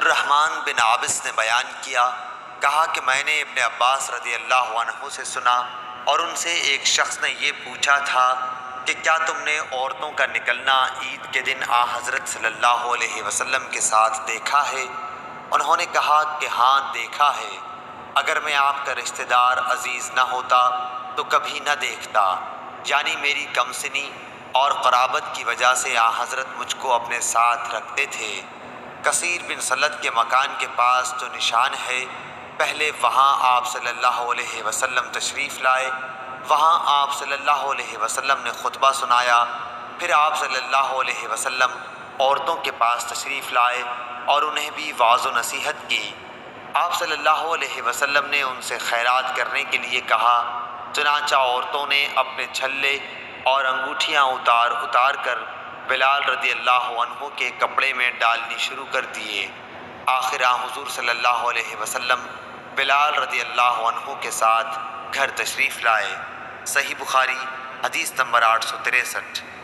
الرحمن بن عابس نے بیان کیا، کہا کہ میں نے ابن عباس رضی اللہ عنہ سے سنا اور ان سے ایک شخص نے یہ پوچھا تھا کہ کیا تم نے عورتوں کا نکلنا عید کے دن حضرت صلی اللہ علیہ وسلم کے ساتھ دیکھا ہے؟ انہوں نے کہا کہ ہاں دیکھا ہے، اگر میں آپ کا رشتہ دار عزیز نہ ہوتا تو کبھی نہ دیکھتا، یعنی میری کم سنی اور قرابت کی وجہ سے حضرت مجھ کو اپنے ساتھ رکھتے تھے۔ کثیر بن سلت کے مکان کے پاس جو نشان ہے، پہلے وہاں آپ صلی اللہ علیہ وسلم تشریف لائے، وہاں آپ صلی اللہ علیہ وسلم نے خطبہ سنایا، پھر آپ صلی اللہ علیہ وسلم عورتوں کے پاس تشریف لائے اور انہیں بھی وعظ و نصیحت کی۔ آپ صلی اللہ علیہ وسلم نے ان سے خیرات کرنے کے لیے کہا، چنانچہ عورتوں نے اپنے چھلے اور انگوٹھیاں اتار کر بلال رضی اللہ عنہ کے کپڑے میں ڈالنی شروع کر دیے۔ آخر حضور صلی اللہ علیہ وسلم بلال رضی اللہ عنہ کے ساتھ گھر تشریف لائے۔ صحیح بخاری حدیث نمبر 863۔